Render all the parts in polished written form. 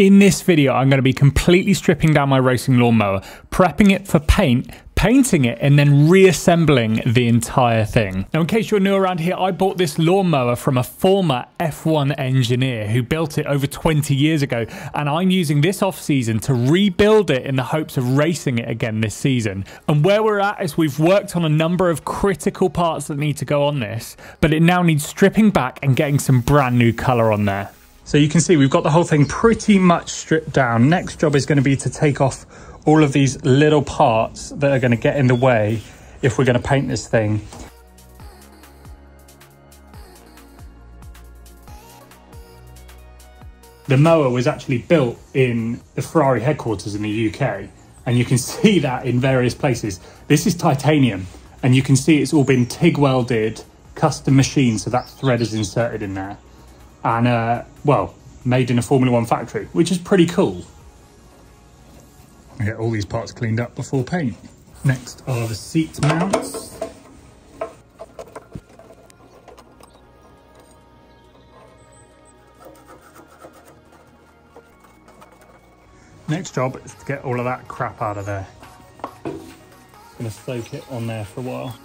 In this video, I'm going to be completely stripping down my racing lawnmower, prepping it for paint, painting it, and then reassembling the entire thing. Now, in case you're new around here, I bought this lawnmower from a former F1 engineer who built it over 20 years ago, and I'm using this off-season to rebuild it in the hopes of racing it again this season. And where we're at is we've worked on a number of critical parts that need to go on this, but it now needs stripping back and getting some brand new colour on there. So you can see we've got the whole thing pretty much stripped down. Next job is going to be to take off all of these little parts that are going to get in the way if we're going to paint this thing. The mower was actually built in the Ferrari headquarters in the UK, and you can see that in various places. This is titanium, and you can see it's all been TIG welded, custom machined, so that thread is inserted in there. And, well, made in a Formula 1 factory, which is pretty cool. I get all these parts cleaned up before paint. Next are the seat mounts. Next job is to get all of that crap out of there. I'm gonna soak it on there for a while.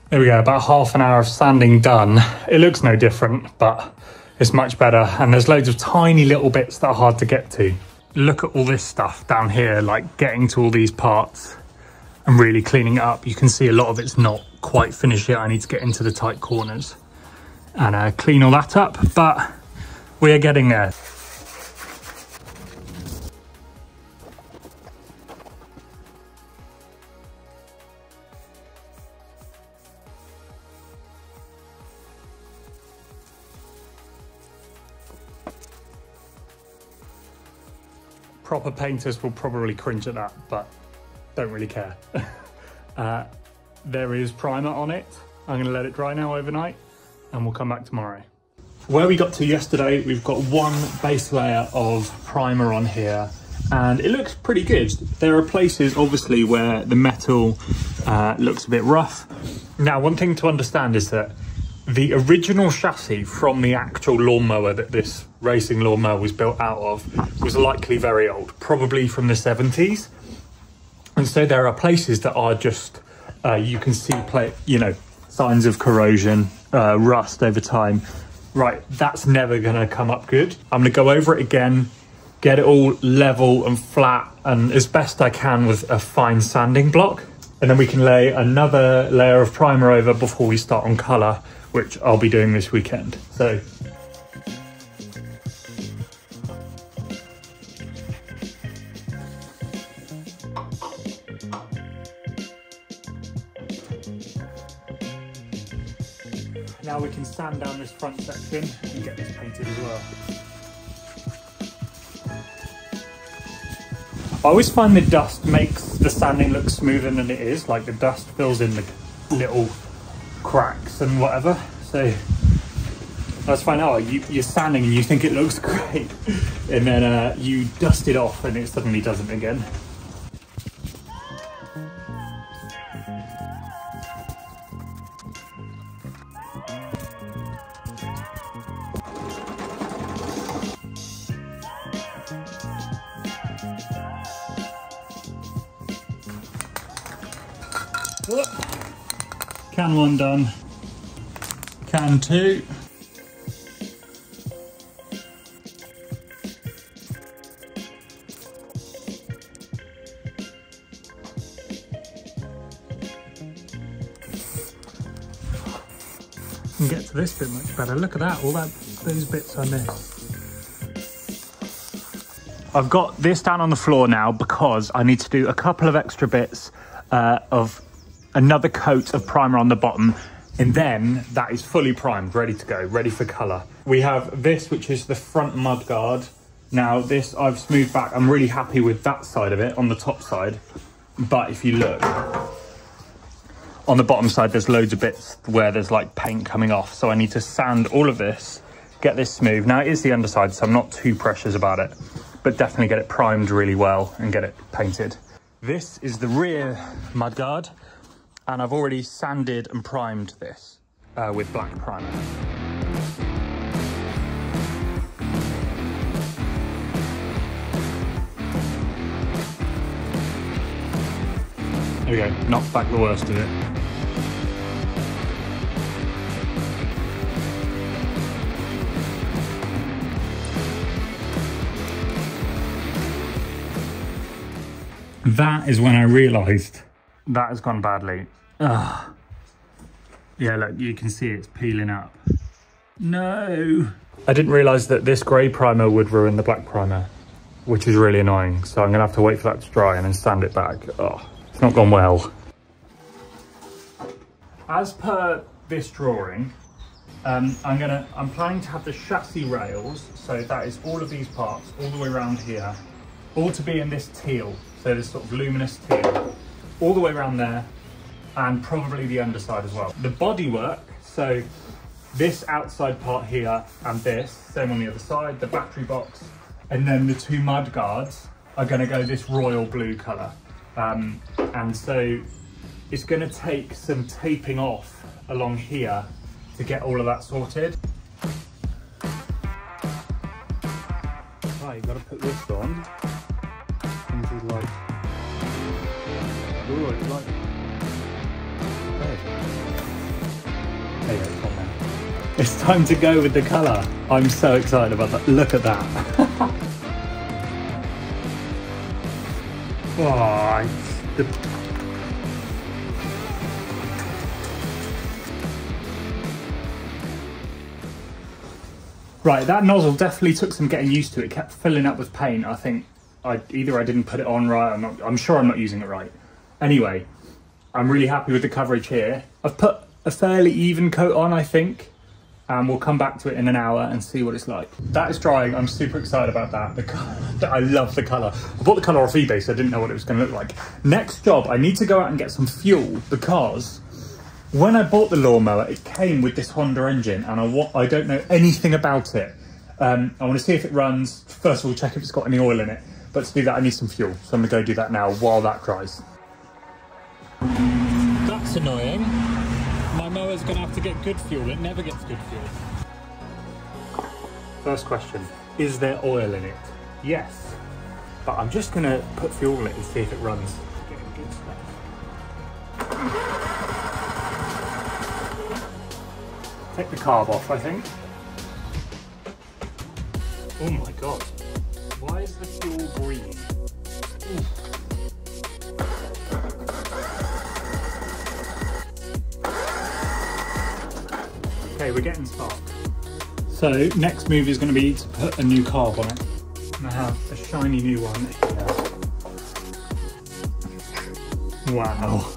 There we go, about half an hour of sanding done. It looks no different, but it's much better. And there's loads of tiny little bits that are hard to get to. Look at all this stuff down here, like getting to all these parts and really cleaning it up. You can see a lot of it's not quite finished yet. I need to get into the tight corners and clean all that up, but we are getting there. Proper painters will probably cringe at that, but don't really care. There is primer on it. I'm going to let it dry now overnight, and we'll come back tomorrow. Where we got to yesterday, we've got one base layer of primer on here, and it looks pretty good. There are places, obviously, where the metal looks a bit rough. Now, one thing to understand is that the original chassis from the actual lawnmower that this racing lawnmower was built out of was likely very old, probably from the 70s. And so there are places that are just, you can see, signs of corrosion, rust over time. Right, that's never gonna come up good. I'm gonna go over it again, get it all level and flat and as best I can with a fine sanding block. And then we can lay another layer of primer over before we start on colour, which I'll be doing this weekend. So now we can sand down this front section and get this painted as well. I always find the dust makes the sanding look smoother than it is, like the dust fills in the little cracks and whatever. So that's fine. Oh, you're sanding and you think it looks great, and then you dust it off and it suddenly doesn't again. Can one done, can two. And get to this bit much better. Look at that, those bits I missed. I've got this down on the floor now because I need to do a couple of extra bits of another coat of primer on the bottom, and then that is fully primed, ready to go, ready for colour. We have this, which is the front mud guard. Now this I've smoothed back. I'm really happy with that side of it on the top side. But if you look, on the bottom side, there's loads of bits where there's like paint coming off. So I need to sand all of this, get this smooth. Now it is the underside, so I'm not too precious about it, but definitely get it primed really well and get it painted. This is the rear mudguard, and I've already sanded and primed this with black primer. There we go, knocked back the worst of it. That is when I realised that has gone badly. Ugh. Yeah, look, you can see it's peeling up. No! I didn't realise that this grey primer would ruin the black primer, which is really annoying. So I'm going to have to wait for that to dry and then sand it back. Oh, it's not gone well. As per this drawing, I'm planning to have the chassis rails, so that is all of these parts, all the way around here, all to be in this teal. So this sort of luminous teal, all the way around there, and probably the underside as well. The bodywork, so this outside part here and this, same on the other side, the battery box, and then the two mud guards are gonna go this royal blue color. And so it's gonna take some taping off along here to get all of that sorted. Right, you've got to put this on. Like, ooh, it's like, hey. There you go, it's on there. It's time to go with the colour. I'm so excited about that. Look at that. Oh, Right, that nozzle definitely took some getting used to. It kept filling up with paint. I think either I didn't put it on right, I'm sure I'm not using it right. Anyway, I'm really happy with the coverage here. I've put a fairly even coat on, I think, and we'll come back to it in an hour and see what it's like. That is drying. I'm super excited about that. I love the colour. I bought the colour off eBay, so I didn't know what it was going to look like. Next job, I need to go out and get some fuel, because when I bought the lawnmower, it came with this Honda engine, and I don't know anything about it. I want to see if it runs. First of all, check if it's got any oil in it. But to do that, I need some fuel. So I'm going to go do that now while that dries. That's annoying. My mower's going to have to get good fuel. It never gets good fuel. First question, is there oil in it? Yes. But I'm just going to put fuel in it and see if it runs. Getting good stuff. Take the carb off, I think. Oh my God. Why is the fuel green? Okay, we're getting spark. So next move is going to be to put a new carb on it. And I have a shiny new one here. Wow.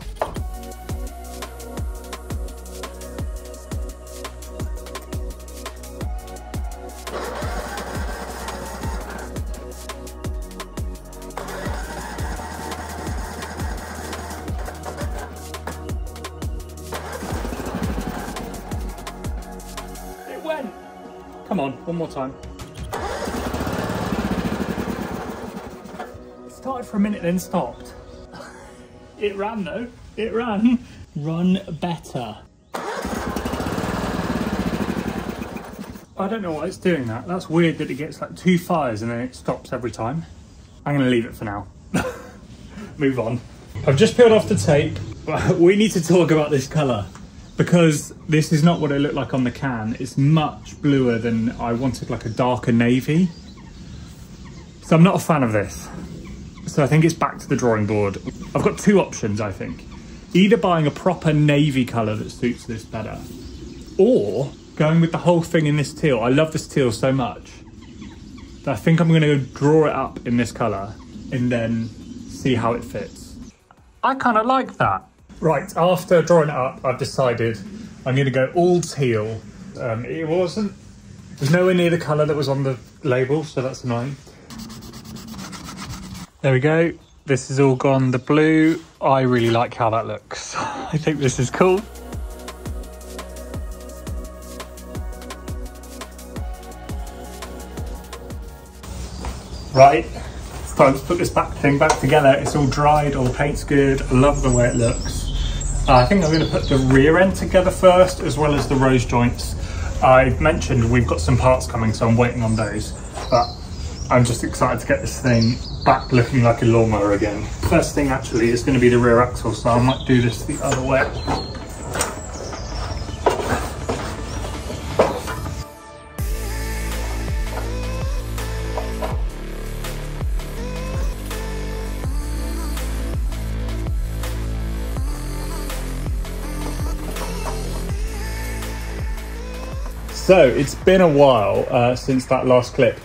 Come on, one more time. It started for a minute, then stopped. It ran though, it ran. Run better. I don't know why it's doing that. That's weird that it gets like 2 fires and then it stops every time. I'm gonna leave it for now. Move on. I've just peeled off the tape. We need to talk about this colour, because this is not what it looked like on the can. It's much bluer than I wanted, like a darker navy. So I'm not a fan of this. So I think it's back to the drawing board. I've got two options, I think. Either buying a proper navy colour that suits this better, or going with the whole thing in this teal. I love this teal so much that I think I'm gonna draw it up in this colour and then see how it fits. I kind of like that. Right, after drawing it up, I've decided I'm going to go all teal. It was nowhere near the colour that was on the label, so that's annoying. There we go. This is all gone the blue. I really like how that looks. I think this is cool. Right, it's time to put this thing back together. It's all dried, all the paint's good. I love the way it looks. I think I'm going to put the rear end together first, as well as the rose joints. I mentioned we've got some parts coming, so I'm waiting on those. But I'm just excited to get this thing back looking like a lawnmower again. First thing actually is going to be the rear axle, so I might do this the other way. So it's been a while since that last clip.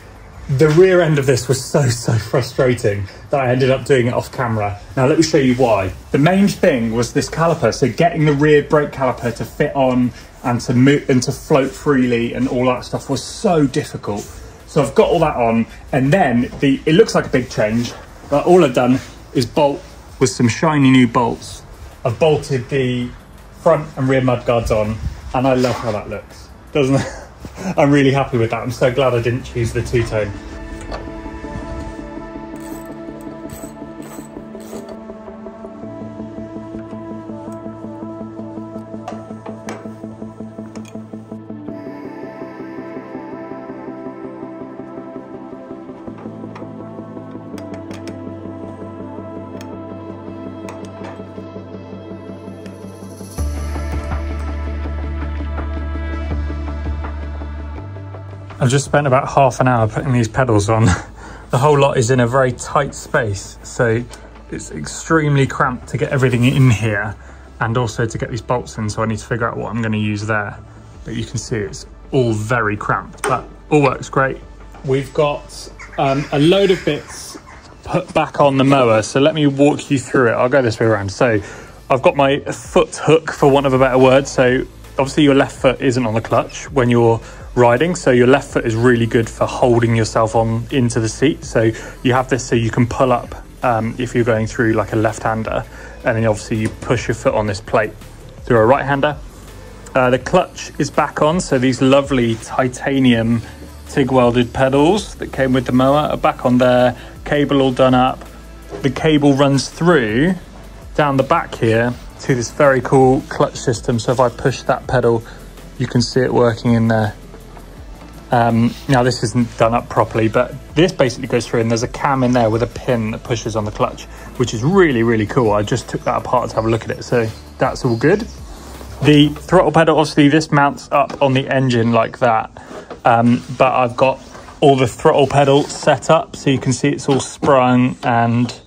The rear end of this was so frustrating that I ended up doing it off camera. Now let me show you why. The main thing was this caliper, so getting the rear brake caliper to fit on and to move and to float freely and all that stuff was so difficult. So I've got all that on, and then it looks like a big change, but all I've done is bolt with some shiny new bolts. I've bolted the front and rear mudguards on, and I love how that looks, doesn't it? I'm really happy with that. I'm so glad I didn't choose the two-tone. I've just spent about half an hour putting these pedals on. The whole lot is in a very tight space, so it's extremely cramped to get everything in here and also to get these bolts in, so I need to figure out what I'm going to use there. But you can see it's all very cramped, but all works great. We've got a load of bits put back on the mower, so let me walk you through it. I'll go this way around. So I've got my foot hook, for want of a better word. So obviously your left foot isn't on the clutch when you're riding, so your left foot is really good for holding yourself on into the seat. So you have this so you can pull up if you're going through like a left-hander, and then obviously you push your foot on this plate through a right-hander. The clutch is back on, so these lovely titanium TIG welded pedals that came with the mower are back on there, cable all done up. The cable runs through down the back here to this very cool clutch system, so if I push that pedal you can see it working in there. Now this isn't done up properly, but this basically goes through and there's a cam in there with a pin that pushes on the clutch, which is really cool. I just took that apart to have a look at it, so that's all good. The throttle pedal, obviously this mounts up on the engine like that, but I've got all the throttle pedal set up, so you can see it's all sprung and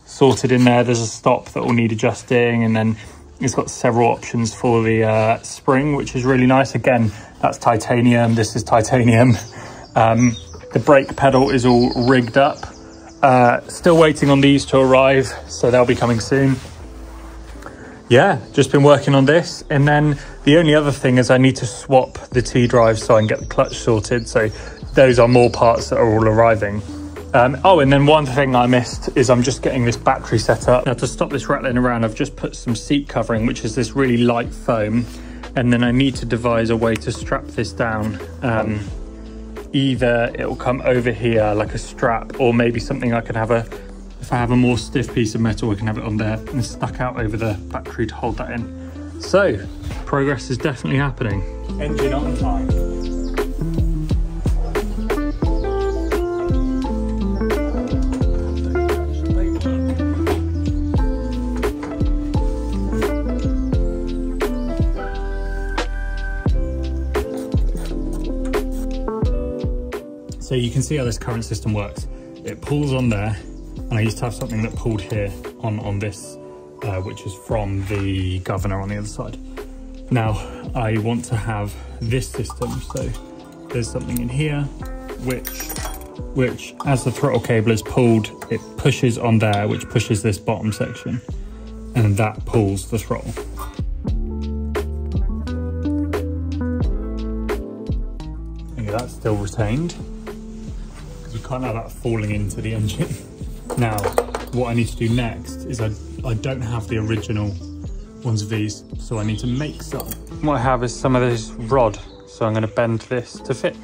sorted in there. There's a stop that will need adjusting, and then it's got several options for the spring, which is really nice. Again, that's titanium, this is titanium. The brake pedal is all rigged up. Still waiting on these to arrive, so they'll be coming soon. Yeah, just been working on this. And then the only other thing is I need to swap the T-drive so I can get the clutch sorted. So those are more parts that are all arriving. Oh, and then one thing I missed is I'm just getting this battery set up. Now to stop this rattling around, I've just put some seat covering, which is this really light foam. And then I need to devise a way to strap this down. Either it will come over here like a strap, or maybe something I can have if I have a more stiff piece of metal, I can have it on there and stuck out over the battery to hold that in. So, progress is definitely happening. Engine on time. So you can see how this current system works. It pulls on there, and I used to have something that pulled here on this, which is from the governor on the other side. Now I want to have this system, so there's something in here which as the throttle cable is pulled, it pushes on there, which pushes this bottom section, and that pulls the throttle. Okay, that's still retained, because we can't have that falling into the engine. Now, what I need to do next is I don't have the original ones of these, so I need to make some. What I have is some of this rod, so I'm going to bend this to fit.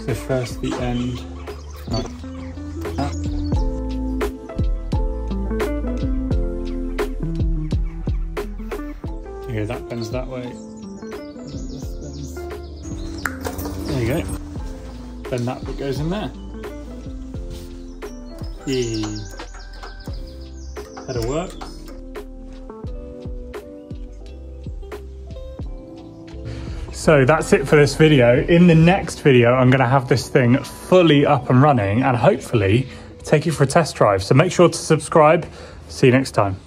So first the end, like that. Here, that bends that way. There you go. Then that bit goes in there. Yeah. That'll work. So that's it for this video. In the next video, I'm gonna have this thing fully up and running and hopefully take you for a test drive. So make sure to subscribe. See you next time.